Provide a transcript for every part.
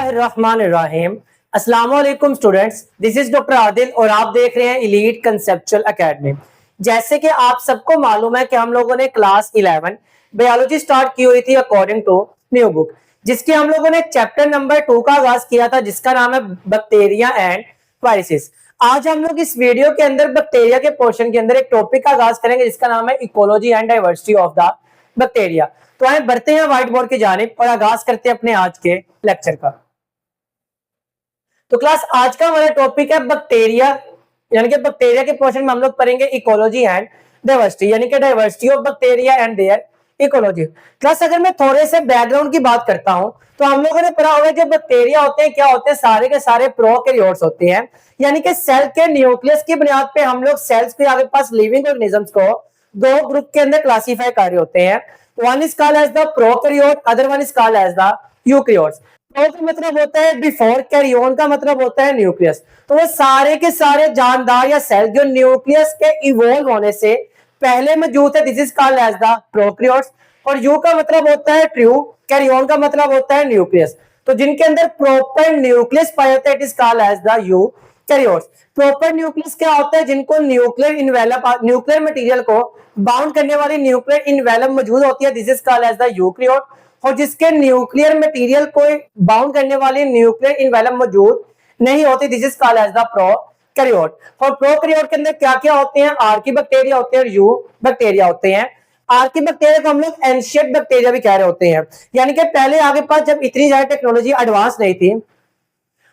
बिस्मिल्लाहिर्रहमानिर्रहीम। अस्सलाम वालेकुम students, this is doctor Adil और आप देख रहे हैं एलीट कंसेप्चुअल एकेडमी। जैसे कि आप सबको मालूम है कि हम लोगों ने क्लास 11 बायोलॉजी स्टार्ट की हुई थी अकॉर्डिंग टू न्यू बुक, जिसके हम लोगों ने चैप्टर नंबर 2 का आगाज किया था, जिसका नाम है बैक्टीरिया एंड वायरसेस। आज हम लोग इस वीडियो के अंदर बैक्टीरिया के पोर्शन के अंदर एक टॉपिक का आगाज करेंगे, जिसका नाम है ecology and diversity of the bacteria. तो आए बढ़ते हैं व्हाइट बोर्ड की जानिब और आगाज करते हैं अपने आज के लेक्चर का। तो क्लास आज का हमारा टॉपिक है बैक्टीरिया, यानी कि बैक्टीरिया के पोर्शन में हम लोग पढ़ेंगे इकोलॉजी एंड डाइवर्सिटी, यानी कि diversity of bacteria and their ecology. Class अगर मैं थोड़े से बैकग्राउंड की बात करता हूं तो हम लोगों ने पढ़ा होगा जो बैक्टीरिया होते हैं क्या होते हैं, सारे के सारे प्रोकैरियोट्स होते हैं, यानी कि सेल के न्यूक्लियस की बुनियाद पे हम लोग सेल्स के आगे पास लिविंग ऑर्गेनिजम्स को दो ग्रुप के अंदर क्लासिफाई कर रहे होते हैं। One is called as the prokaryote, other one is called as the eukaryotes. Pro का मतलब होता है बिफोर, कैरियोन का मतलब होता है न्यूक्लियस। तो वो सारे के सारे जानदार या सेल जो न्यूक्लियस के इवॉल्व होने से पहले मौजूद है, this is called as the prokaryotes. और यू का मतलब होता है ट्रू, कैरियोन का मतलब होता है न्यूक्लियस। तो जिनके अंदर प्रॉपर न्यूक्लियस पाया जाता है, it is called as the eukaryotes. Proper nucleus क्या होता है, जिनको न्यूक्लियर इनवेलप, न्यूक्लियर मटेरियल को बाउंड करने वाली न्यूक्लियर इनवेलप मौजूद होती है, this is called as the eukaryote. और जिसके न्यूक्लियर मटेरियल को बाउंड करने वाली न्यूक्लियर इनवेलप मौजूद नहीं होती, this is called as the prokaryote. और प्रोकैरियोट के अंदर क्या क्या होते हैं, आर्की बैक्टीरिया होते हैं और यू बैक्टीरिया होते हैं। आर्की बैक्टीरिया को हम लोग एंशिएंट बैक्टीरिया भी कह रहे होते हैं, यानी कि पहले आगे पास जब इतनी ज्यादा टेक्नोलॉजी एडवांस नहीं थी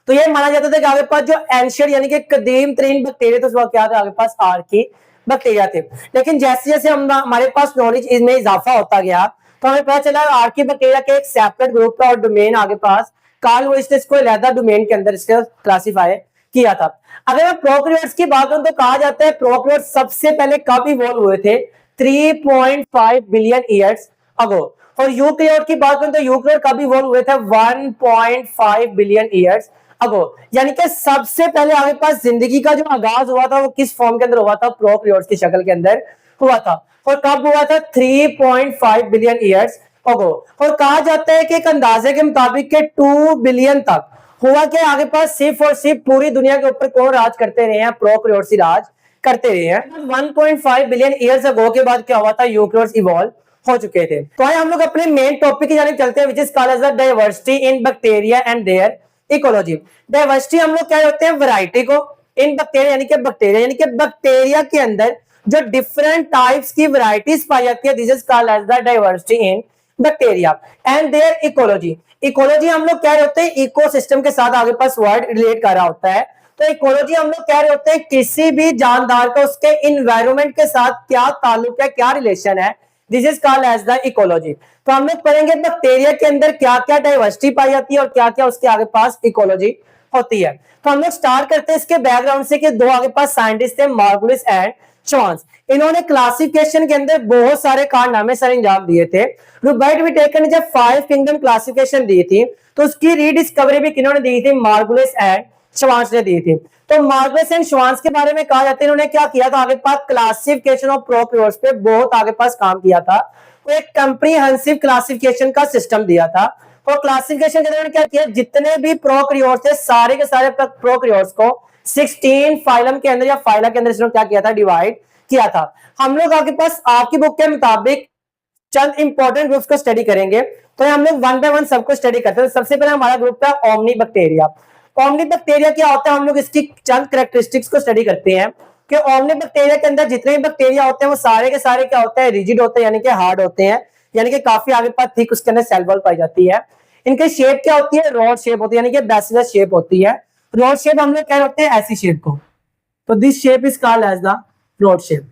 तो ये माना जाता था कि आगे पास जो एंशिएंट यानी कि कदीम तरीन बैक्टीरिया, तो उसका क्या था, आगे पास आर्की बैक्टीरिया थे। लेकिन जैसे जैसे हमारे पास नॉलेज इसमें इजाफा होता गया तो हमें पता चला आर्की बैक्टीरिया के एक सेपरेट ग्रुप का और डोमेन आगे पास कार्ल वोइस ने इसको अलग डोमेन के अंदर इसको क्लासिफाई किया था। अगर मैं प्रोकैरियोट्स की बात करूं तो कहा जाता है प्रोकैरियोट्स सबसे पहले कब इवॉल्व हुए थे, 3.5 बिलियन ईयर्स अगो। और यूकैरियोट की बात करूं तो यूकैरियोट कब इवॉल्व हुए थे, 1.5 बिलियन ईयर्स अगो। यानी कि सबसे पहले आगे पास जिंदगी का जो आगाज हुआ था वो किस फॉर्म के अंदर हुआ था, प्रोकैरियोट्स की शक्ल के अंदर हुआ था। और कब हुआ था, 3.5 बिलियन ईयर्स अगो। और कहा जाता है कि एक अंदाजे के मुताबिक के 2 बिलियन तक हुआ कि आगे पास सिर्फ और सिर्फ पूरी दुनिया के ऊपर कौन राज करते रहे हैं, प्रोकैरियोट्स ही राज करते रहे हैं। 1.5 बिलियन ईयर्स अगो के बाद क्या हुआ था, यूकैरियोट्स इवॉल्व हो चुके थे। तो आइए हम लोग अपने मेन टॉपिक की जानिब चलते हैं, which is called as the diversity in bacteria and their ecology. Diversity हम लोग क्या होते हैं, वैरायटी को, इन बैक्टीरिया यानी कि बैक्टीरिया यानी कि बैक्टीरिया के अंदर जो डिफरेंट टाइप्स की वैरायटीज पाई जाती है, this is called as the diversity in bacteria and their ecology. Ecology हम लोग कह रहे होते हैं इकोसिस्टम के साथ आगे पास वर्ड रिलेट कर रहा होता है। तो इकोलॉजी हम लोग कह रहे होते हैं किसी भी जानदार का उसके इन्वायरमेंट के साथ क्या ताल्लुक है, क्या रिलेशन है, this is called as the ecology. तो हम लोग पढ़ेंगे बैक्टीरिया के अंदर क्या क्या डाइवर्सिटी पाई जाती है और क्या क्या उसके आगे पास इकोलॉजी होती है। तो हम लोग स्टार्ट करते हैं इसके बैकग्राउंड से कि दो आगे पास साइंटिस्ट थे, मार्गुलिस एंड श्वांस। इन्होंने क्लासिफिकेशन के अंदर बहुत सारे कारनामे सर अंजाम दिए थे। रॉबर्ट विटेकर ने जब 5 किंगडम क्लासिफिकेशन दी थी तो उसकी रीडिस्कवरी भी किन्होंने दी थी, मार्गुलिस एंड श्वांस ने दी थी। तो मार्गुलिस एंड श्वांस के बारे में कहा जाता है इन्होंने क्या किया था, आगे पास क्लासिफिकेशन ऑफ प्रोकैरियोट्स पे बहुत आगे पास काम किया था। वो एक कंप्रीहेंसिव क्लासिफिकेशन का सिस्टम दिया था। और क्लासिफिकेशन के अंदर क्या किया, जितने भी प्रोकैरियोट्स थे सारे के सारे प्रोकैरियोट्स को 16 फाइलम के अंदर या फाइला के अंदर क्या किया था, डिवाइड किया था। हम लोग आगे पास आपकी बुक के मुताबिक चंद इंपॉर्टेंट ग्रुप्स को स्टडी करेंगे, तो हम लोग वन बाय वन सबको स्टडी करते हैं। सबसे पहले हमारा ग्रुप है ओमनी बैक्टीरिया। ओमनी बैक्टीरिया क्या होता है, हम लोग इसकी चंद कैरेक्टरिस्टिक्स को स्टडी करते हैं कि ओमनी बैक्टीरिया के अंदर जितने भी बैक्टीरिया होते हैं वो सारे के सारे क्या होते हैं, रिजिड होते हैं यानी कि हार्ड होते हैं, यानी कि काफी आगे पास थिक उसके अंदर सेल वॉल पाई जाती है। इनके शेप क्या होती है, रॉड शेप होती है, यानी कि बैसिलस शेप होती है। रॉड शेप हम लोग क्या होते हैं, ऐसी शेप को, तो this shape is called as the rod shape.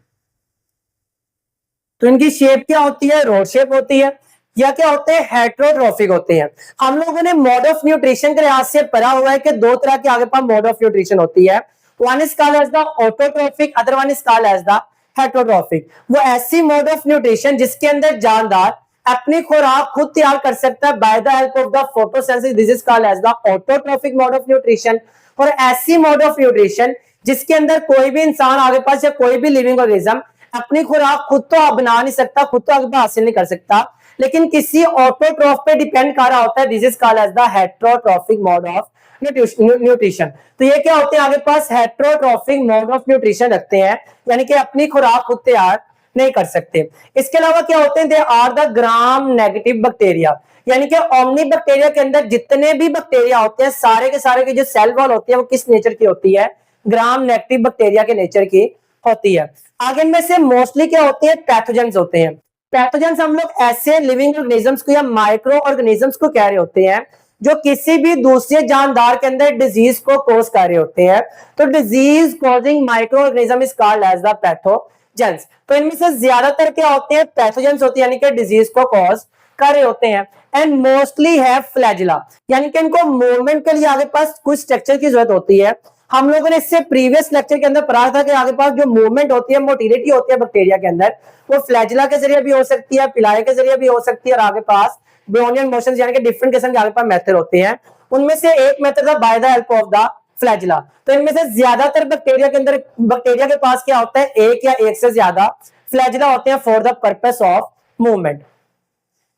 तो इनकी शेप क्या होती है, रॉड शेप होती है। या क्या होते हैं, हेटेरोट्रोफिक होते हैं। हम लोगों ने मोड ऑफ न्यूट्रिशन के लिहाज से पढ़ा हुआ है कि दो तरह के आगे पास मोड ऑफ न्यूट्रिशन होती है, one is called as the autotrophic, other one is called as the heterotrophic. वो ऐसी मोड ऑफ न्यूट्रिशन जिसके अंदर जानदार अपनी खुराक खुद तैयार कर सकता है by the help of the photosynthesis, this is called as the autotrophic mode of nutrition. और ऐसी मोड ऑफ न्यूट्रिशन जिसके अंदर कोई भी इंसान आगे पास या कोई भी लिविंग ऑर्गेनिज्म अपनी खुराक खुद तो बना नहीं सकता, खुद तो आगे हासिल नहीं कर सकता, लेकिन किसी ऑटोट्रॉफ पे डिपेंड कर रहा होता है, this is called as the heterotrophic mode of nutrition. तो ये क्या होते हैं, आगे पास हेटेरोट्रॉफिक मोड ऑफ न्यूट्रिशन रखते हैं, यानी कि अपनी खुराक खुद तैयार नहीं कर सकते। इसके अलावा क्या होते हैं, they are the gram negative bacteria, यानी कि ओमनी बैक्टीरिया के अंदर जितने भी बैक्टीरिया होते हैं सारे के सारे की जो सेल वॉल होती है वो किस नेचर की होती है, ग्राम नेगेटिव बैक्टीरिया के नेचर की होती है। आगे में से मोस्टली क्या होते हैं, पैथोजेंस होते हैं। पैथोजेंस हम लोग ऐसे लिविंग ऑर्गेनिजम्स को या माइक्रो ऑर्गेनिजम्स को कह रहे होते हैं जो किसी भी दूसरे जानदार के अंदर डिजीज को कोज कर रहे होते हैं। तो disease causing micro organism is called as the pathogens. तो इनमें से ज्यादातर क्या होते हैं, पैथोजेंस होते हैं, यानी कि डिजीज को कॉज कर रहे होते हैं। एंड मोस्टली है फ्लैजिला, यानी कि इनको मूवमेंट के लिए आगे पास कुछ स्ट्रक्चर की जरूरत होती है। हम लोगों ने इससे प्रीवियस लेक्चर के अंदर पढ़ा था कि आगे पास जो मूवमेंट होती है, मोटिलिटी होती है बैक्टीरिया के अंदर, वो फ्लैजिला के जरिए भी हो सकती है, पिलाई के जरिए भी हो सकती है, और आगे पास ब्रोनियन मोशन यानी कि डिफरेंट किस्म के आगे पास मेथड होते हैं। उनमें से एक मेथड था bye the help of the flagella. तो इनमें से ज्यादातर बैक्टीरिया के अंदर, बैक्टीरिया के पास क्या होता है, एक या एक से ज्यादा फ्लैजिला होते हैं for the purpose of movement.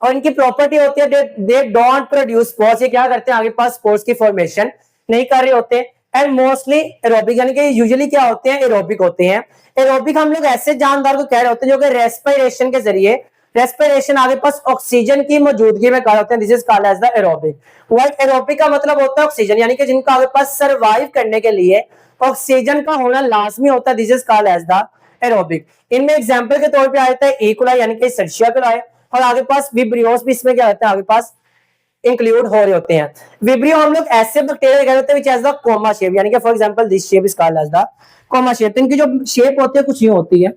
और इनकी प्रॉपर्टी होती है दे डोंट प्रोड्यूस स्पोर्स, ये क्या करते हैं, आगे पास स्पोर्स की फॉर्मेशन नहीं कर रहे होते। एंड मोस्टली एरोबिक, यानी कि यूजुअली क्या होते हैं, एरोबिक होते हैं। एरोबिक हम लोग ऐसे जानदार को कह रहे होते हैं जो कि रेस्पिरेशन के जरिए, रेस्पिरेशन आगे पास ऑक्सीजन की मौजूदगी में कर होते हैं, this is called as the aerobic. Word aerobic का मतलब होता है ऑक्सीजन, यानी कि जिनको आगे पास सर्वाइव करने के लिए ऑक्सीजन का होना लाजमी होता है, this is called as the aerobic. इनमें एग्जांपल के तौर पे आता है इकोलाई यानी कि सर्शिया कोलाई, और आगे पास विब्रियोस भी इसमें क्या होता है, आगे पास इंक्लूड हो रहे होते हैं। विब्रियो हम लोग ऐसे बैक्टीरिया कह रहे हैं द कोमा शेप, यानी कि for example this shape is called as the comma shape. इनकी जो शेप होती है कुछ यूं होती है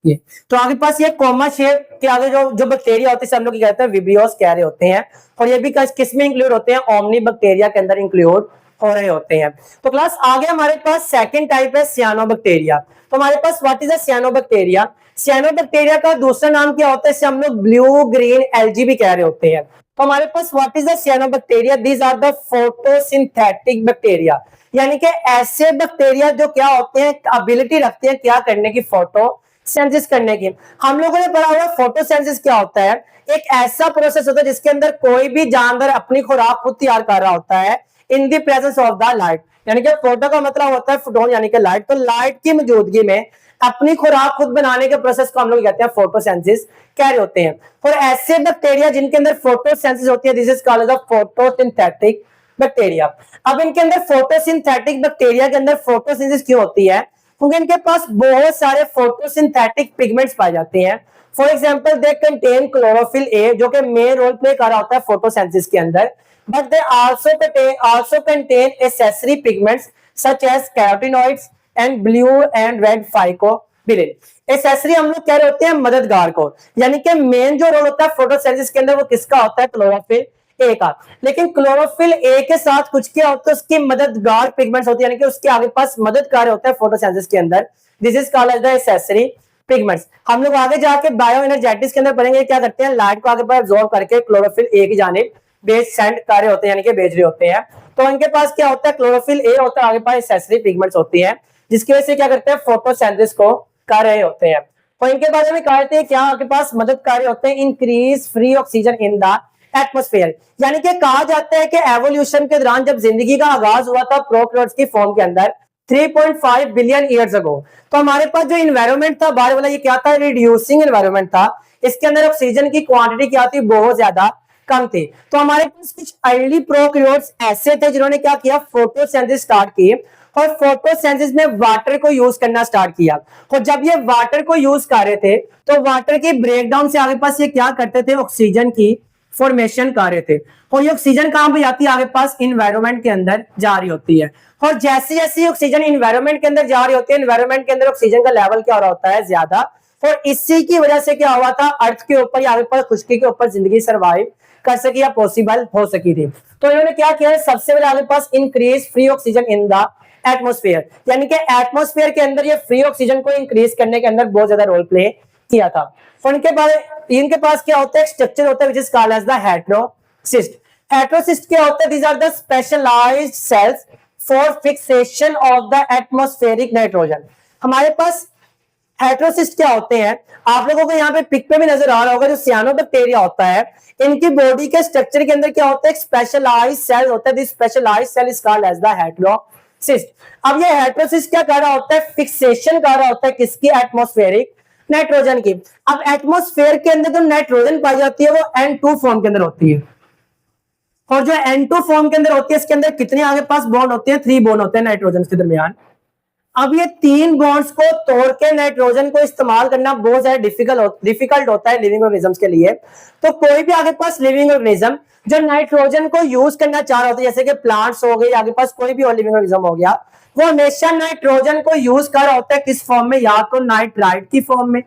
ये। तो आगे पास ये कोमा शेप के आगे जो जो बैक्टीरिया होते हैं हम लोग कहते हैं विब्रियोस कह रहे होते हैं, और ये भी किस में इंक्लूड होते हैं, ओमनी बैक्टीरिया के अंदर इंक्लूड हो रहे होते हैं। तो क्लास आगे हमारे पास सेकंड टाइप है सियानोबैक्टीरिया। तो हमारे पास व्हाट इज अ सियानोबैक्टीरिया, सियानोबैक्टीरिया का दूसरा नाम क्या होता है, इसे हम लोग ब्लू ग्रीन एल्गी भी कह रहे होते हैं। तो हमारे पास what is the cyanobacteria, these are the photosynthetic bacteria, यानी कि ऐसे बैक्टीरिया जो क्या होते हैं, एबिलिटी रखते हैं क्या करने की, फोटोसिंथेसिस करने की। हम लोगों ने पढ़ा हुआ फोटोसिंथेसिस क्या होता है, एक ऐसा प्रोसेस होता है जिसके अंदर कोई भी जानवर अपनी खुराक खुद तैयार कर रहा होता है in the presence of the light, यानी कि फोटो का मतलब होता है फोटोन यानी कि लाइट। तो लाइट की मौजूदगी में अपनी खुराक खुद बनाने के प्रोसेस को हम लोग कहते हैं फोटोसिंथेसिस कह रहे होते हैं। और ऐसे बैक्टीरिया जिनके अंदर फोटोसिंथेसिस होती है, this is called the photosynthetic bacteria. अब इनके अंदर फोटोसिंथेटिक बैक्टीरिया के अंदर फोटोसिंथेसिस क्यों होती है, क्योंकि इनके पास बहुत सारे फोटोसिंथेटिक पिगमेंट्स पाए जाते हैं। For example they contain chlorophyll A, जो कि मेन रोल प्ले कर रहा होता है फोटोसिंथेसिस के अंदर, but they also contain accessory pigments such as carotenoids and blue and red phycobilin. Accessory हम लोग कह रहे होते हैं मददगार को, यानी कि मेन जो रोल होता है फोटोसिंथेसिस के अंदर वो किसका होता है, क्लोरोफिल ए का। लेकिन क्लोरोफिल ए के साथ कुछ क्या होता है, उसकी मददगार पिगमेंट्स होती है, यानी कि उसके आगे पास मदद कर रहे होते हैं फोटोसिंथेसिस के अंदर, this is called as the accessory pigments. हम लोग आगे जाके बायो एनर्जेटिक्स के अंदर पढ़ेंगे क्या करते हैं, लाइट को आगे पास एब्जॉर्ब करके क्लोरोफिल ए की जानिब भेज सेंड कर रहे होते हैं, यानी कि भेज रहे होते हैं। तो इनके पास क्या होता है, क्लोरोफिल ए होता है, आगे पास एसेसरी पिगमेंट्स होती है, जिसकी वजह से क्या करते हैं, फोटोसिंथेसिस को कर रहे होते हैं। और इनके बारे में कहते हैं क्या आपके पास मदद कर रहे होते हैं, increase free oxygen in the atmosphere, यानी कि कहा जाता है कि एवोल्यूशन के दौरान जब जिंदगी का आगाज हुआ था प्रोकैरियोट्स की फॉर्म के अंदर 3.5 बिलियन ईयर्स अगो, तो हमारे पास जो इन्वायरमेंट था बाहर वाला, ये क्या था, रिड्यूसिंग इन्वायरमेंट था। इसके अंदर ऑक्सीजन की क्वांटिटी क्या थी, बहुत ज्यादा कम थी। तो हमारे पास कुछ अर्ली प्रोकैरियोट्स ऐसे थे जिन्होंने क्या किया, फोटोसिंथेसिस स्टार्ट की, और फोटोसिंथेसिस में वाटर को यूज करना स्टार्ट किया। और जब ये वाटर को यूज कर रहे थे तो वाटर के ब्रेकडाउन से आगे पास ये क्या करते थे, ऑक्सीजन की फॉर्मेशन कर रहे थे। और ये ऑक्सीजन कहां पे जाती है, आगे पास इन्वायरमेंट के अंदर जा रही होती है। और जैसे जैसे ऑक्सीजन इन्वायरमेंट के अंदर जा रही होती है, इन्वायरमेंट के अंदर ऑक्सीजन का लेवल क्या हो रहा होता है, ज्यादा। और इसी की वजह से क्या हुआ था, अर्थ के ऊपर या आगे पास खुशकी के ऊपर जिंदगी सर्वाइव कर सकी या पॉसिबल हो सकी थी। तो इन्होंने क्या किया, सबसे पहले आगे पास increase free oxygen in the atmosphere, यानी कि एटमॉस्फेयर के अंदर ये फ्री ऑक्सीजन को इंक्रीज करने के अंदर बहुत ज्यादा रोल प्ले किया था। और इनके पास क्या होता है, स्ट्रक्चर होता है which is called as the heterocyst. Heterocyst क्या होता है, these are the specialized cells for fixation of the atmospheric nitrogen. हमारे पास हेटेरोसिस्ट क्या होते हैं, आप लोगों को यहाँ पे पिक पे भी नजर आ रहा होगा, जो सियानोबैक्टीरिया होता है, इनकी बॉडी के स्ट्रक्चर के अंदर क्या होता है, एक स्पेशलाइज्ड सेल होता है, this specialized cell is called as the heterocyst. अब ये हेटेरोसिस्ट क्या कर रहा होता है, फिक्सेशन कर रहा होता है किसकी, एटमॉस्फेरिक नाइट्रोजन की। अब एटमॉस्फेयर के अंदर जो नाइट्रोजन पाई जाती है वो N2 फॉर्म के अंदर होती है, और जो N2 फॉर्म के अंदर होती है इसके अंदर कितने आगे पास बॉन्ड होते हैं, 3 बॉन्ड होते हैं नाइट्रोजन के दरमियान। अब ये 3 बॉन्ड्स को तोड़ के नाइट्रोजन को इस्तेमाल करना बहुत ज्यादा डिफिकल्ट होता है लिविंग ऑर्गेनिजम्स के लिए। तो कोई भी आगे पास लिविंग ऑर्गेनिज्म जो नाइट्रोजन को यूज करना चाह रहा होता है, जैसे कि प्लांट्स हो गए, आगे पास कोई भी और लिविंग ऑर्गेनिज्म हो गया, वो हमेशा नाइट्रोजन को यूज कर रहा होता है किस फॉर्म में, या तो नाइट्राइट की फॉर्म में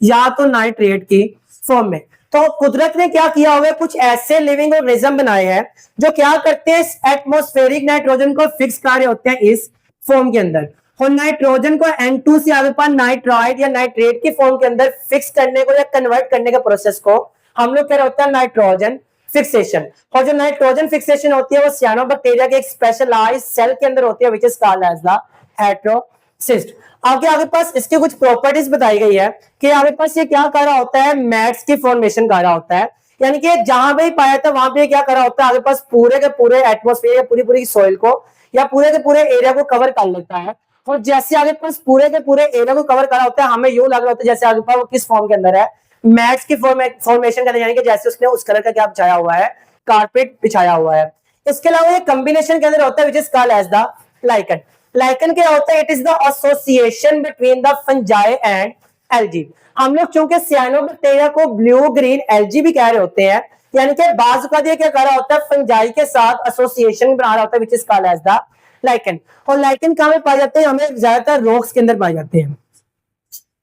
या तो नाइट्रेट की फॉर्म में। तो कुदरत ने क्या किया होगा, कुछ ऐसे लिविंग ऑर्गेनिज्म बनाए हैं जो क्या करते हैं, एटमॉस्फेरिक नाइट्रोजन को फिक्स कर रहे होते हैं इस फॉर्म के अंदर, और नाइट्रोजन को N2 से आगे पास नाइट्राइट या नाइट्रेट की फॉर्म के अंदर फिक्स करने को या कन्वर्ट करने के प्रोसेस को हम लोग क्या होता है, नाइट्रोजन फिक्सेशन। और जो नाइट्रोजन फिक्सेशन होती है वो सियानोबैक्टीरिया के एक स्पेशलाइज्ड सेल के अंदर होती है, which is called as the heterocyst. आगे पास इसकी कुछ प्रॉपर्टीज बताई गई है कि आगे पास ये क्या कर रहा होता है, मैट्स की फॉर्मेशन कर रहा होता है, यानी कि जहां भी पाया था वहां पे क्या कर रहा होता है, आगे पास पूरे के पूरे एटमॉस्फेयर या पूरी पूरी सॉइल को या पूरे के पूरे एरिया को कवर कर लेता है। और जैसे आगे पास पूरे के पूरे एरिया को कवर करा होता है, हमें यूं लग रहा होता है जैसे आगे पास वो किस फॉर्म के अंदर है, मैट्स की फॉर्मेशन के अंदर, यानी कि जैसे उसने उस कलर का क्या बिछाया हुआ है, कारपेट बिछाया हुआ है। इसके अलावा ये कॉम्बिनेशन के अंदर होता है which is called as the lichen. Lichen क्या होता है, it is the association between the fungi and algae. हम लोग चूंकि सियानोबैक्टीरिया को ब्लू ग्रीन एल्गी भी कह रहे होते हैं, यानी कि बाज का दिया क्या कर रहा होता है, फंजाई के साथ एसोसिएशन बना रहा होता है, which is called as the lichen. और लाइकन कहां में पाए जाते हैं, हमें ज्यादातर रॉक्स के अंदर पाए जाते हैं,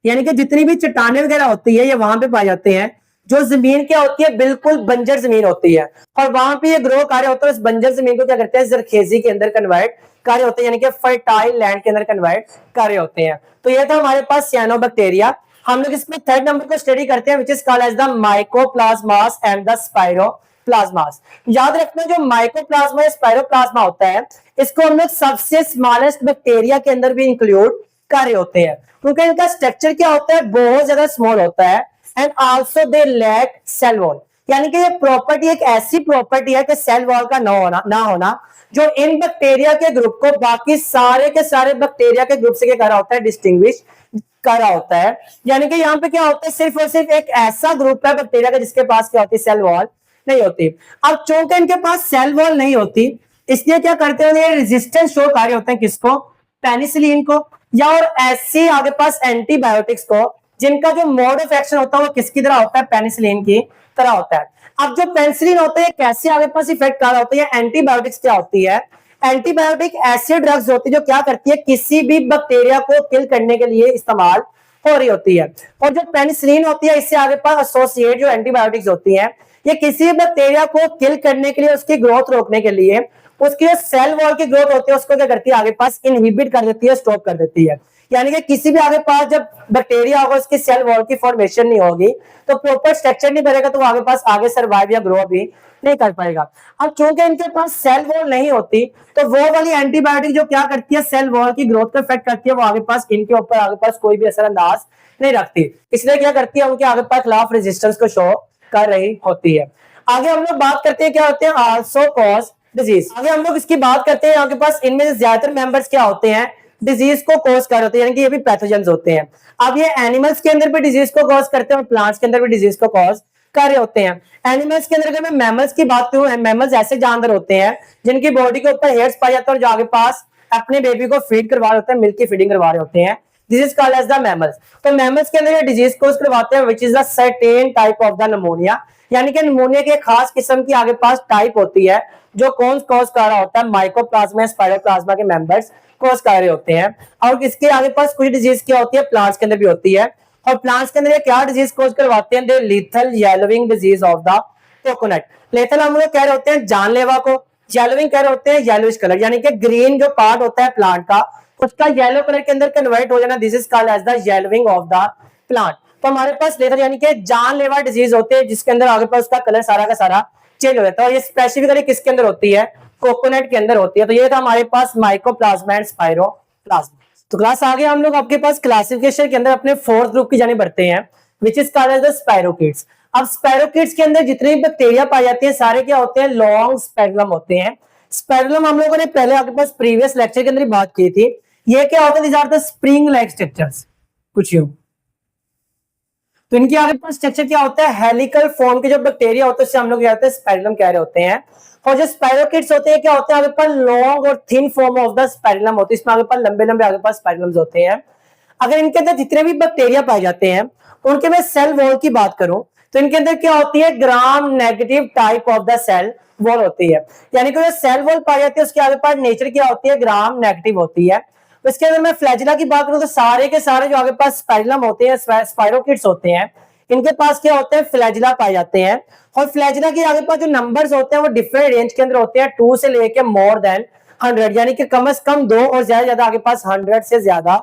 यानी कि जितनी भी चट्टानें वगैरह होती है ये वहां पे पाए जाते हैं। जो जमीन क्या होती है, बिल्कुल बंजर जमीन होती है, और वहां पे ये ग्रो कार्य होता है, इस बंजर जमीन को क्या करते हैं, जरखेजी के अंदर कन्वर्ट कार्य होते हैं, यानी कि फर्टाइल लैंड के अंदर कन्वर्ट कार्य होते हैं। तो ये था हमारे पास सियानोबैक्टीरिया। हम लोग इसमें 3rd नंबर को स्टडी करते हैं, which is called as the mycoplasmas and the spiroplasmas. याद रखना जो माइकोप्लाज्मा या स्पाइरोप्लाज्मा होता है, इसको हम लोग सबसे स्मॉलेस्ट बैक्टीरिया के अंदर भी इंक्लूड कार्य होते हैं, क्योंकि इनका स्ट्रक्चर क्या होता है, बहुत ज्यादा स्मॉल होता है, and also they lack cell wall. यानी कि ये प्रॉपर्टी एक ऐसी प्रॉपर्टी है कि सेल वॉल का ना होना जो इन बैक्टीरिया के ग्रुप को बाकी सारे के सारे बैक्टीरिया के ग्रुप से क्या कर रहा होता है, डिस्टिंग्विश कर रहा होता है। यानी कि यहाँ पे क्या होता है, सिर्फ और सिर्फ एक ऐसा ग्रुप है बैक्टीरिया का जिसके पास क्या होती है, सेल वॉल नहीं होती। अब चूंकि इनके पास सेल वॉल नहीं होती, इसलिए क्या करते हैं, ये रेजिस्टेंस शो कार्य होते हैं किसको, पेनिसिलिन को, या और ऐसे आगे पास एंटीबायोटिक्स को, जिनका जो मोड ऑफ एक्शन होता है वो किसकी तरह होता है, पेनिसिलिन की तरह होता है। अब जो पेनिसिलिन होता है कैसे आगे पास इफेक्ट कर रहा होता है, एंटीबायोटिक्स क्या होती है, एंटीबायोटिक ऐसी ड्रग्स होती है जो क्या करती है, किसी भी बैक्टीरिया को किल करने के लिए इस्तेमाल हो रही होती है। और जो पेनिसिलिन होती है इससे आगे पास एसोसिएट जो एंटीबायोटिक्स होती है, ये किसी बैक्टीरिया को किल करने के लिए, उसकी ग्रोथ रोकने के लिए, उसकी सेल वॉल की ग्रोथ होती है उसको क्या करती है, आगे पास इनहिबिट कर देती है, स्टॉप कर देती है। यानी कि किसी भी आगे पास जब बैक्टीरिया होगा उसकी सेल वॉल की फॉर्मेशन नहीं होगी, तो प्रॉपर स्ट्रक्चर नहीं बनेगा, तो वो आगे पास आगे सर्वाइव या ग्रो भी नहीं कर पाएगा। अब चूंकि इनके पास सेल वॉल नहीं होती, तो वो वाली एंटीबायोटिक जो क्या करती है, सेल वॉल की ग्रोथ को इफेक्ट करती है, वो आगे पास इनके ऊपर आगे पास कोई भी असरअंदाज नहीं रखती, इसलिए क्या करती है, उनके आगे पास खिलाफ रेजिस्टेंस को शो कर रही होती है। आगे हम लोग बात करते हैं क्या होते हैं, आल्सो कॉज डिजीज। आगे हम लोग इसकी बात करते हैं, आपके पास इनमें से ज्यादातर मेंबर्स क्या होते हैं, डिजीज को कॉज कर होते हैं, यानी कि ये भी पैथोजेंस होते हैं। अब ये एनिमल्स के अंदर भी डिजीज को कॉज करते हैं और प्लांट्स के अंदर भी डिजीज को कॉज कर रहे होते हैं। एनिमल्स के अंदर अगर मैं मैमल्स की बात करूं, मैमल्स ऐसे जानवर होते हैं जिनकी बॉडी के ऊपर हेयर्स पाए जाते हैं और जो आगे पास अपने बेबी को फीड करवा रहे होते हैं, मिल्क की फीडिंग करवा रहे होते हैं, this is called as the mammals. तो मैमल्स के अंदर ये डिजीज कॉज करवाते हैं, which is the certain type of the pneumonia, यानी कि निमोनिया की एक खास किस्म की आगे पास टाइप होती है जो कौन कॉज कर रहा होता है, माइकोप्लाज्मा स्पाइरोप्लाज्मा के मेंबर्स कॉज कर रहे होते हैं। और इसके आगे पास कुछ डिजीज क्या होती है, प्लांट्स के अंदर भी होती है, और प्लांट्स के अंदर ये क्या डिजीज कॉज करवाते हैं, lethal yellowing disease of the coconut. Lethal हम लोग कह रहे होते हैं जानलेवा को, येलोविंग कह रहे होते हैं येलोइश कलर, यानी कि ग्रीन जो पार्ट होता है प्लांट का उसका येलो कलर के अंदर कन्वर्ट हो जाना, this is called as the yellowing of the plant. तो हमारे पास लेथल यानी कि जानलेवा डिजीज होते हैं जिसके अंदर आगे पास उसका कलर सारा का सारा चेंज हो जाता है, और ये स्पेसिफिकली किसके अंदर होती है, कोकोनट के अंदर होती है। तो ये था हमारे पास माइकोप्लाज्मा एंड स्पाइरोप्लाज्मा। तो क्लास आगे हम लोग आपके पास क्लासिफिकेशन के अंदर अपने फोर्थ ग्रुप की जाने बढ़ते हैं, which is called as the spirochetes. अब स्पायरोकिड्स के अंदर जितने भी बैक्टीरिया पाए जाते हैं सारे क्या होते हैं, लॉन्ग स्पाइरलम होते हैं। स्पाइरलम हम लोगों ने पहले आपके पास प्रीवियस लेक्चर के अंदर बात की थी। ये क्या होता है, these are the spring like structures, कुछ यूं। तो इनके आगे पास स्ट्रक्चर क्या होता है, हेलिकल फॉर्म के जो बैक्टीरिया होते हैं उससे हम लोग क्या होते हैं, स्पाइरलम कह रहे होते हैं। और जो स्पायरोकिड्स होते हैं क्या होते हैं, आगे पर लॉन्ग और thin form of the spirillum होती है, इसमें आगे पर लंबे लंबे आगे पास स्पाइरलम्स होते हैं। अगर इनके अंदर जितने भी बैक्टीरिया पाए जाते हैं उनके मैं सेल वॉल की बात करूं तो इनके अंदर क्या होती है, gram negative type of the cell wall होती है। यानी कि जो सेल वॉल पाई जाती है उसके आगे पास नेचर क्या होती है, ग्राम नेगेटिव होती है। तो इसके अंदर मैं फ्लैजिला की बात करूं तो सारे के सारे जो आगे पास स्पाइरलम होते हैं, स्पायरोकिड्स होते हैं, इनके पास क्या होते हैं, फ्लैजिला पाए जाते हैं। और फ्लैजिला के आगे पास जो नंबर्स होते हैं वो डिफरेंट रेंज के अंदर होते हैं, 2 से लेके मोर देन 100, यानी कि कम से कम 2 और ज्यादा आगे पास 100 से ज्यादा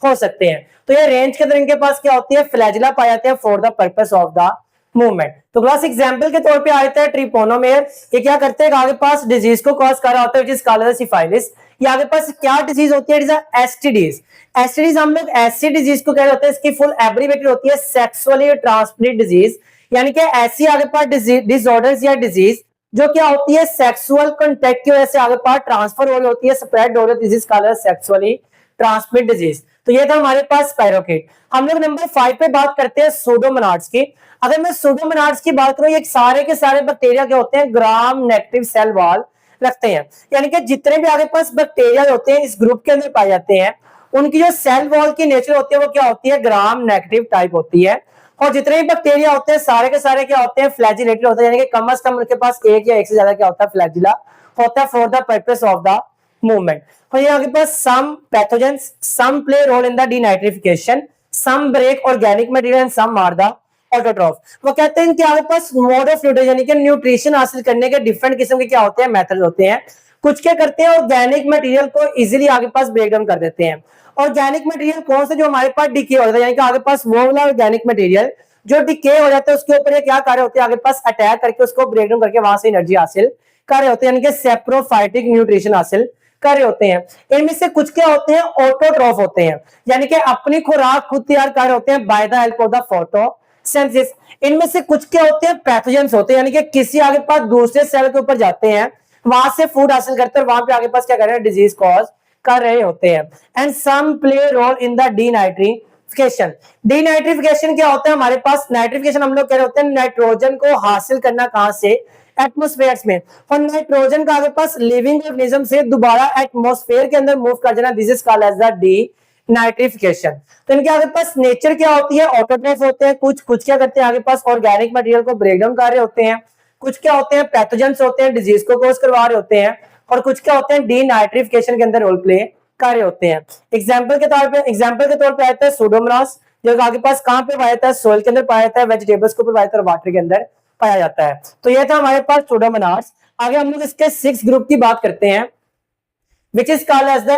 हो सकते हैं। तो ये रेंज के अंदर इनके पास क्या होती है, फ्लैजिला पाए जाते हैं for the purpose of the movement. तो क्लास एग्जांपल के तौर पे आता है ट्रिपोनोमेर। ये क्या करते हैं, आगे पास डिजीज को कॉज कर रहा होता है, which is called as syphilis. ये आगे पास क्या डिजीज होती है, इट इज एसटीडीज। एसटीडीज हम लोग ऐसी डिजीज को कह रहे होते हैं, इसकी फुल एब्रीवेटेड होती है सेक्सुअली ट्रांसमिटेड डिजीज। यानी कि ऐसी आगे पास डिसऑर्डर्स या डिजीज जो क्या होती है, सेक्सुअल कांटेक्ट की वजह से आगे पास ट्रांसफर हो रही होती है, स्प्रेड हो रही होती है, this is called as sexually transmitted disease. तो ये था हमारे पास स्पायरोकिड। हम लोग नंबर 5 पे बात करते हैं सूडोमोनाड्स की। अगर मैं सूडोमोनाड्स की बात करूं, ये सारे के सारे बैक्टीरिया के होते हैं, ग्राम नेगेटिव सेल वॉल रखते हैं। यानी कि जितने भी आगे पास बैक्टीरिया होते हैं इस ग्रुप के अंदर पाए जाते हैं, उनकी जो सेल वॉल की नेचर होती है वो क्या होती है, ग्राम नेगेटिव टाइप होती है। और जितने भी बैक्टीरिया होते हैं सारे के सारे क्या होते हैं, फ्लैजिलेटेड होते हैं, यानी कि कम से कम उनके पास एक या एक से ज्यादा क्या होता है, फ्लैजिला होता है for the purpose of the movement. और ये आगे पास some pathogens, some play role in the denitrification, some break organic material and some are the autotroph. वो कहते हैं कि आगे पास मोड ऑफ न्यूट्रिशन यानी कि न्यूट्रिशन हासिल करने के डिफरेंट किस्म के क्या होते हैं, मेथड होते हैं। कुछ क्या करते हैं, ऑर्गेनिक मटेरियल को इजीली आगे पास ब्रेक डाउन कर देते हैं। ऑर्गेनिक मटेरियल कौन सा, जो हमारे पास डिके हो जाता है, यानी कि आगे पास वो वाला ऑर्गेनिक मटेरियल जो डिके हो जाता है उसके ऊपर ये क्या कर रहे होते हैं, आगे पास अटैक करके उसको ब्रेक डाउन करके वहां से एनर्जी हासिल कर रहे होते हैं, यानी कि सेप्रोफाइटिक न्यूट्रिशन हासिल कर रहे होते हैं। इनमें से कुछ क्या होते हैं, ऑटोट्रॉफ होते हैं, यानी कि अपनी खुराक खुद तैयार कर रहे होते हैं by the help of the photosynthesis. इनमें से कुछ क्या होते हैं, पैथोजेंस होते हैं, यानी कि किसी आगे पास दूसरे सेल के ऊपर जाते हैं, वहां से फूड हासिल करते हैं, वहां पे आगे पास क्या कर रहे हैं, डिजीज कॉज कर रहे होते हैं। And some play role in the denitrification. Denitrification क्या होता है, हमारे पास नाइट्रिफिकेशन हम लोग कह रहे होते हैं नाइट्रोजन को हासिल करना कहां से, एटमॉस्फेयर में। और नाइट्रोजन का आगे पास लिविंग ऑर्गेनिज्म से दोबारा एटमॉस्फेयर के अंदर मूव कर जाना, this is called as the denitrification. तो इनके आगे पास नेचर क्या होती है, ऑटोट्रॉफ होते हैं। कुछ क्या करते हैं, आगे पास ऑर्गेनिक मटेरियल को ब्रेक डाउन कर रहे होते हैं। कुछ क्या होते हैं, पैथोजेंस होते हैं, डिजीज को कॉज करवा रहे होते हैं। और कुछ क्या होते हैं, डीनाइट्रिफिकेशन के अंदर रोल प्ले कर रहे होते हैं। एग्जाम्पल के तौर पे आता है सूडोमोनास, जो आगे पास कहां पे पाया जाता है, सोइल के अंदर पाया जाता है, वेजिटेबल्स के ऊपर पाया जाता है, वाटर के अंदर पाया जाता है। तो ये था हमारे पास सूडोमोनास। आगे हम लोग इसके 6 ग्रुप की बात करते हैं, which is called as the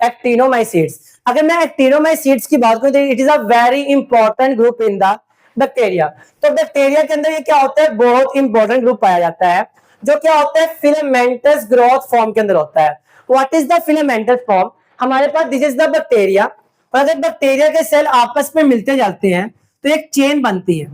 actinomycetes। अगर मैं actinomycetes की बात करूं तो it is a very important group in the bacteria। तो बैक्टीरिया के अंदर ये क्या होता है, बहुत इंपॉर्टेंट ग्रुप पाया जाता है, जो क्या होता है, फिलामेंटस ग्रोथ फॉर्म के अंदर होता है। What is the filamentous form, हमारे पास दिस इज द बैक्टीरिया। और अगर बैक्टीरिया के सेल आपस में मिलते जाते हैं तो एक चेन बनती है,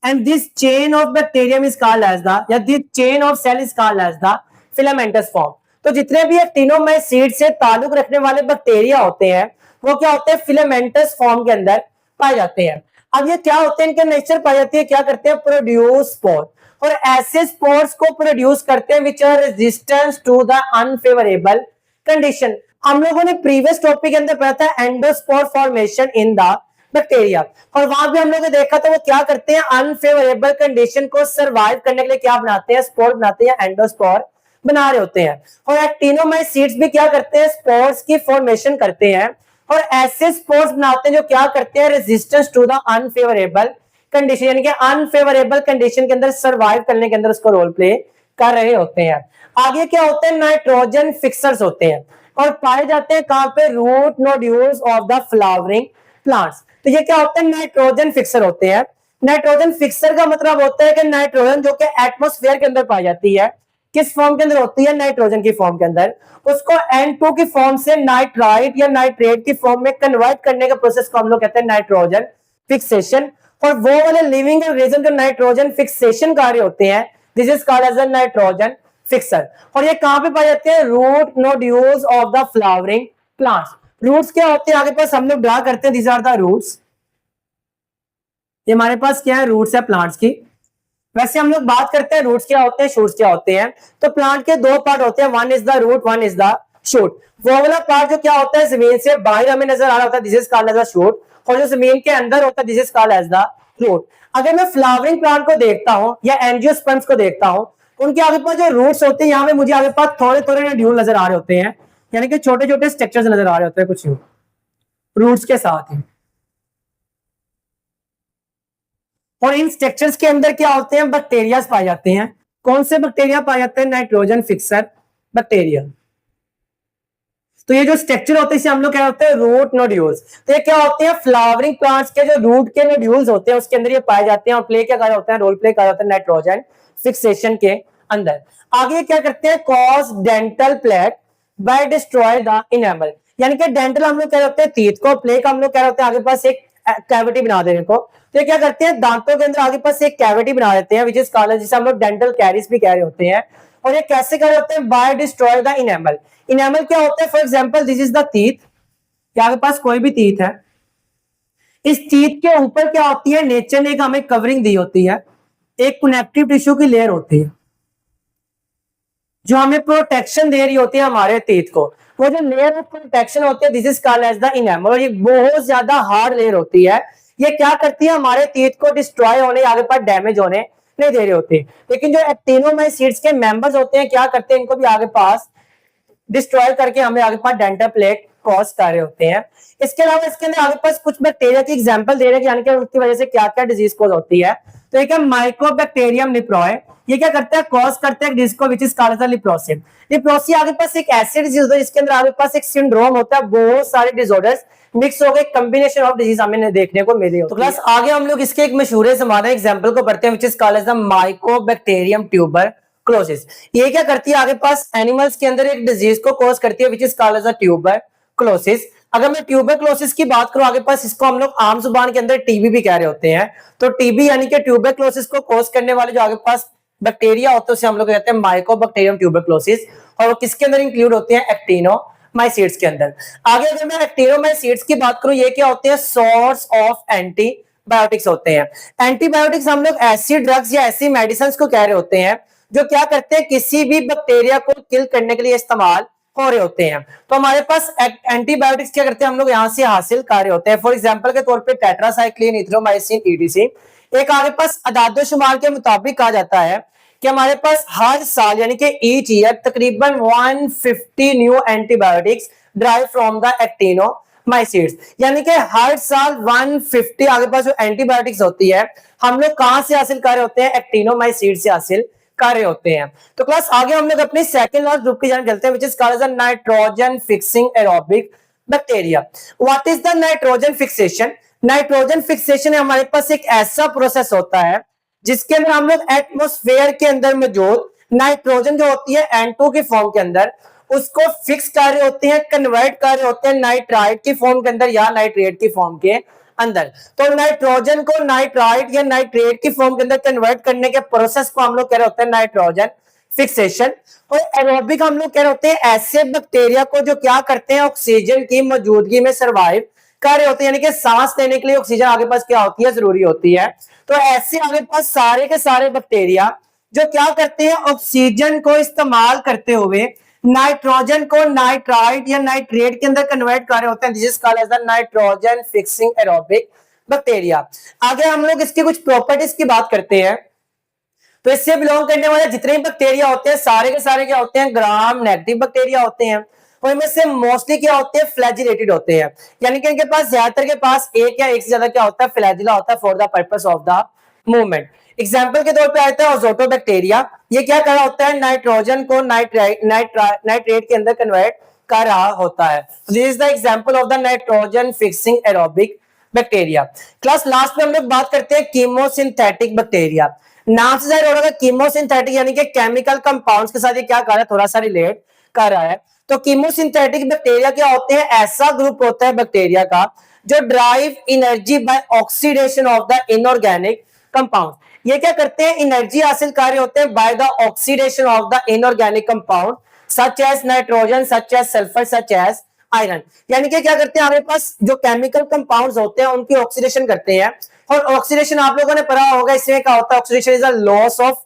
and this chain of bacterium is called as the, या this chain of cell is called as the filamentous form. तो जितने भी एक्टिनोमाइसीट से ताल्लुक रखने वाले बैक्टीरिया होते हैं वो क्या होते हैं, फिलामेंटस फॉर्म के अंदर पाए जाते हैं। अब ये क्या होते हैं, इनके नेचर पाई जाती है, क्या करते हैं, प्रोड्यूस स्पोर। और ऐसे स्पोर्स को प्रोड्यूस करते हैं which are resistance to the unfavourable condition. हम लोगों ने प्रीवियस टॉपिक के अंदर पढ़ा था endospore formation in the bacteria, और वहां भी हम लोगों ने देखा था वो क्या करते हैं, अनफेवरेबल कंडीशन को सर्वाइव करने के लिए क्या बनाते हैं, स्पोर बनाते हैं, एंडोस्पोर बना रहे होते हैं। और एक्टिनोमाइसीट्स भी क्या करते हैं, स्पोर्स की फॉर्मेशन करते हैं, और ऐसे स्पोर्स बनाते हैं जो क्या करते हैं, resistance to the unfavourable condition, यानी कि अनफेवरेबल कंडीशन के अंदर सर्वाइव करने के अंदर उसको रोल प्ले कर रहे होते हैं। आगे क्या होते हैं, नाइट्रोजन फिक्सर्स होते हैं, और पाए जाते हैं कहां पे, root nodules of the flowering plants. तो ये क्या होते हैं, नाइट्रोजन फिक्सर होते हैं। नाइट्रोजन फिक्सर का मतलब होता है कि नाइट्रोजन जो कि एटमॉस्फेयर के अंदर पाई जाती है, किस फॉर्म के अंदर होती है, नाइट्रोजन की फॉर्म के अंदर, उसको N2 की फॉर्म से नाइट्राइट या नाइट्रेट की फॉर्म में कन्वर्ट करने का प्रोसेस को हम लोग कहते हैं नाइट्रोजन फिक्सेशन। और वो वाले लिविंग ऑर्गेनिज्म जो नाइट्रोजन फिक्सेशन कार्य होते हैं, this is called as a nitrogen fixer. और ये कहां पे पाए जाते हैं, root nodules of the flowering plants. Roots क्या होते हैं, आगे पास हम लोग ड्रा करते हैं, दीज आर द रूट्स। ये हमारे पास क्या है, रूट्स है प्लांट्स की। वैसे हम लोग बात करते हैं रूट्स क्या होते हैं, शूट्स क्या होते हैं। तो प्लांट के दो पार्ट होते हैं, one is the root, one is the shoot. वो वाला पार्ट जो क्या होता है, जमीन से बाहर हमें नजर आ रहा होता है, this is called as the shoot. और जो जमीन के अंदर होता है, this is called as the root. अगर मैं फ्लावरिंग प्लांट को देखता हूं या एंजियोस्पर्म्स को देखता हूं, उनके आगे पास जो रूट्स होते हैं, यहाँ पे मुझे आगे पास थोड़े थोड़े ड्यूल नजर आ रहे होते हैं, यानी कि छोटे छोटे स्ट्रक्चर्स नजर आ रहे होते हैं कुछ रूट्स के साथ ही। और इन स्ट्रक्चर्स के अंदर क्या होते हैं, बैक्टीरिया पाए जाते हैं। कौन से बैक्टीरिया पाए जाते हैं, नाइट्रोजन फिक्सर बैक्टीरिया। तो ये जो स्ट्रक्चर होते हैं इसे हम लोग क्या होते हैं, रूट नोड्यूल्स। तो ये क्या होते हैं, फ्लावरिंग प्लांट्स के जो रूट के नोड्यूल्स होते हैं उसके अंदर ये पाए जाते हैं। और प्ले क्या कर रहे होते हैं, रोल प्ले कर रहे होते हैं नाइट्रोजन फिक्सेशन के अंदर। आगे क्या करते हैं, cause dental plate by destroy the enamel. यानी कि डेंटल हम लोग कह रहे होते हैं तीत को, प्ले का हम लोग कह रहे होते हैं आगे पास एक कैविटी बना देने को। तो ये क्या करते हैं, दांतों के अंदर आगे पास एक कैविटी बना देते हैं, विच इज कॉल्ड, जिसे हम लोग डेंटल कैरिस भी कह रहे होते हैं। और ये कैसे कर रहे होते हैं, by destroy the enamel. Enamel क्या होता है, for example this is the teeth, आपके पास कोई भी टीथ है, इस टीथ के ऊपर क्या होती है, नेचर ने एक हमें कवरिंग दी होती है, एक कनेक्टिव टिश्यू की लेयर होती है जो हमें प्रोटेक्शन दे रही होती है हमारे टीथ को। वो जो लेयर ऑफ प्रोटेक्शन होती है, this is called as the enamel. और ये बहुत ज्यादा हार्ड लेयर होती है। ये क्या करती है, हमारे टीथ को डिस्ट्रॉय होने, आगे पास डैमेज होने नहीं दे रही होती। लेकिन जो एक्टिनोमाइसीट्स के मेंबर्स होते हैं क्या करते हैं, इनको भी आगे पास डिस्ट्रॉय करके हमें आगे पास डेंटल प्लेट कॉज कर रहे होते हैं। इसके अलावा इसके अंदर आगे पास कुछ बैक्टीरिया की एग्जांपल दे रहे हैं, यानी कि उसकी वजह से क्या क्या डिजीज कॉज होती है। तो एक है माइकोबैक्टीरियम लिप्रोय, ये क्या करता है, कॉज करता है डिजीज को, which is called as leprosis. Leprosy आगे पास एक ऐसी डिजीज होता है जिसके अंदर आगे पास एक सिंड्रोम होता है, बहुत सारे डिसऑर्डर्स मिक्स हो गए, कॉम्बिनेशन ऑफ डिजीज हमें देखने को मिली। तो क्लास आगे हम लोग इसके एक मशहूर जमाना एग्जांपल को पढ़ते हैं, which is called as the mycobacterium tuberculosis. ये क्या करती है, आगे पास एनिमल्स के अंदर एक डिजीज को कॉज करती है, which is called as the tuberculosis. अगर मैं ट्यूबरक्लोसिस की बात करूं, आगे पास इसको हम लोग आम जुबान के अंदर टीबी भी कह रहे होते हैं। तो टीबी यानी कि ट्यूबरक्लोसिस को कॉज करने वाले जो आगे पास बैक्टीरिया होते हैं उसे हम लोग कहते हैं माइकोबैक्टीरियम ट्यूबरक्लोसिस। और वो किसके अंदर इंक्लूड होते हैं, एक्टिनोमाइसीट्स के अंदर। आगे अगर मैं एक्टिनोमाइसीट्स की बात करूं, ये क्या होते हैं, सोर्स ऑफ एंटीबायोटिक्स होते हैं। एंटीबायोटिक्स हम लोग ऐसी ड्रग्स या ऐसी मेडिसिन को कह रहे होते हैं जो क्या करते हैं, किसी भी बैक्टीरिया को किल करने के लिए इस्तेमाल हो रहे होते हैं। तो हमारे पास एंटीबायोटिक्स क्या करते हैं, हम लोग यहां से हासिल कर रहे होते हैं। फॉर एग्जांपल के तौर पे टेट्रासाइक्लिन, इथ्रोमाइसिन, ईडीसी। एक आगे पास अदादोशुमार के मुताबिक कहा जाता है कि हमारे पास हर साल यानी कि ईच ईयर तकरीबन 150 new antibiotics drive from the एक्टिनोमाइसीट्स। यानी कि हर साल 150 आगे पास जो एंटीबायोटिक्स होती है हम लोग कहां से हासिल कर रहे होते हैं, एक्टिनोमाइसीट्स से हासिल कर रहे होते हैं। तो क्लास आगे हम लोग अपने सेकंड लास्ट ग्रुप की जानब चलते हैं, which is called as nitrogen fixing aerobic bacteria. What is the nitrogen fixation? Nitrogen fixation हमारे पास एक ऐसा प्रोसेस होता है जिसके अंदर हम लोग एटमॉस्फेयर के अंदर मौजूद नाइट्रोजन जो होती है N2 की फॉर्म के अंदर उसको फिक्स कर रहे होते हैं, कन्वर्ट कर रहे होते हैं नाइट्राइट की फॉर्म के अंदर या नाइट्रेट की फॉर्म के अंदर। तो नाइट्रोजन को नाइट्राइट या नाइट्रेट की फॉर्म के अंदर कन्वर्ट करने के प्रोसेस को हम लोग कह रहे होते हैं नाइट्रोजन फिक्सेशन। और एरोबिक हम लोग कह रहे होते हैं ऐसे बैक्टीरिया को जो क्या करते हैं, ऑक्सीजन की मौजूदगी में सर्वाइव कर रहे होते हैं, यानी कि सांस लेने के लिए ऑक्सीजन आगे पास क्या होती है, जरूरी होती है। तो ऐसे आगे पास सारे के सारे बैक्टीरिया जो क्या करते हैं, ऑक्सीजन को इस्तेमाल करते हुए नाइट्रोजन को नाइट्राइट या नाइट्रेट के अंदर कन्वर्ट कर रहे होते हैं, this is called as the nitrogen fixing aerobic bacteria. आगे हम लोग इसकी कुछ प्रॉपर्टीज की बात करते हैं। तो इससे बिलोंग करने वाले जितने बैक्टीरिया होते हैं सारे के सारे क्या होते हैं, ग्राम नेगेटिव बैक्टीरिया होते हैं। और इनमें से मोस्टली क्या होते हैं, फ्लैजिलेटेड होते हैं, यानी कि इनके पास ज्यादातर के पास एक या एक से ज्यादा क्या होता है, फ्लैजिला होता है for the purpose of the movement. Example के तौर पे आता है ओजोटोबैक्टीरिया। ये क्या कर रहा होता है, नाइट्रोजन को नाइट्रेट के अंदर कन्वर्ट कर रहा होता है। This is the example of the nitrogen fixing aerobic bacteria. Class last में हम लोग बात करते हैं कीमोसिंथेटिक बैक्टीरिया। नाम से जाहिर हो रहा है कीमोसिंथेटिक यानी कि केमिकल कंपाउंड्स के साथ ये क्या कर रहा है, थोड़ा सा रिलेट कर रहा है। तो कीमोसिंथेटिक बैक्टीरिया क्या होते हैं, ऐसा ग्रुप होता है बैक्टीरिया का जो drive energy by oxidation of the inorganic compound. ये क्या करते हैं, एनर्जी हासिल कर रहे होते हैं by the oxidation of the inorganic compound such as nitrogen, such as sulphur, such as iron. यानी कि क्या करते हैं, हमारे पास जो केमिकल कंपाउंड्स होते हैं उनकी ऑक्सीडेशन करते हैं। और ऑक्सीडेशन आप लोगों ने पढ़ा होगा, इसमें क्या होता है, oxidation is a loss of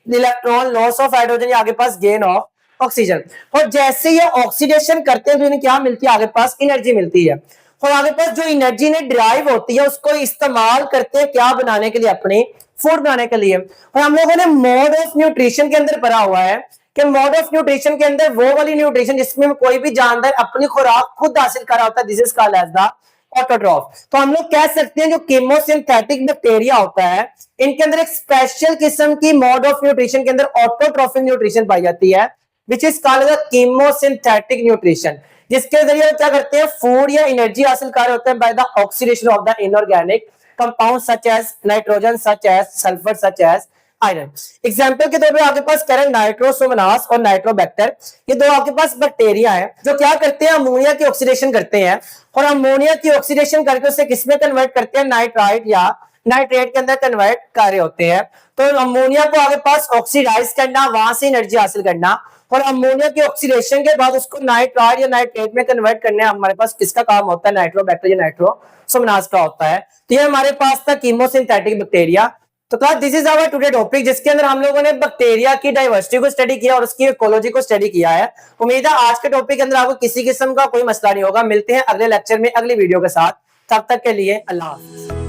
electron, loss of hydrogen या आगे पास गेन ऑफ ऑक्सीजन। और जैसे ये ऑक्सीडेशन करते हैं तो इन्हें क्या मिलती है, आगे पास एनर्जी मिलती है। और आगे पास जो एनर्जी ने ड्राइव होती है उसको इस्तेमाल करते हैं क्या बनाने के लिए, अपने फूड बनाने के लिए। और हम लोगों ने मोड ऑफ न्यूट्रिशन के अंदर पढ़ा हुआ है कि मोड ऑफ न्यूट्रिशन के अंदर वो वाली न्यूट्रिशन जिसमें कोई भी जानवर अपनी खुराक खुद हासिल कर रहा होता है, this is called as the autotroph. तो हम लोग कह सकते हैं जो कीमोसिंथेटिक बैक्टीरिया होता है इनके अंदर एक स्पेशल किस्म की मोड ऑफ न्यूट्रिशन के अंदर ऑटोट्रॉफिक न्यूट्रिशन पाई जाती है, which is called the chemosynthetic nutrition, जिसके जरिए क्या करते हैं, फूड या एनर्जी हासिल कर रहे होते हैं by the oxidation of the inorganic compound such as nitrogen, such as sulphur, such as iron. Example के तौर पे आपके पास करें नाइट्रोसोमोनास और नाइट्रोबैक्टर, ये दो आपके पास बैक्टीरिया है जो क्या करते हैं, अमोनिया की ऑक्सीडेशन करते हैं। और अमोनिया की ऑक्सीडेशन करके उसे किसमें कन्वर्ट करते हैं, नाइट्राइट या नाइट्रेट के अंदर कन्वर्ट कर रहे होते हैं। तो अमोनिया को आगे पास ऑक्सीडाइज करना, वहां से एनर्जी हासिल करना, और अमोनिया की ऑक्सीडेशन के बाद उसको नाइट्राइट या नाइट्रेट में कन्वर्ट करने हमारे पास किसका काम होता है, नाइट्रोबैक्टर या नाइट्रोसोमोनास का होता है। तो ये हमारे पास था कीमोसिंथेटिक बैक्टीरिया। तो class this is our today topic, जिसके अंदर हम लोगों ने बैक्टीरिया की डाइवर्सिटी को स्टडी किया और उसकी इकोलॉजी को स्टडी किया है। उम्मीद है आज के टॉपिक के अंदर आपको किसी किस्म का कोई मसला नहीं होगा। मिलते हैं अगले लेक्चर में अगली वीडियो के साथ, तब तक के लिए अल्लाह हाफिज़।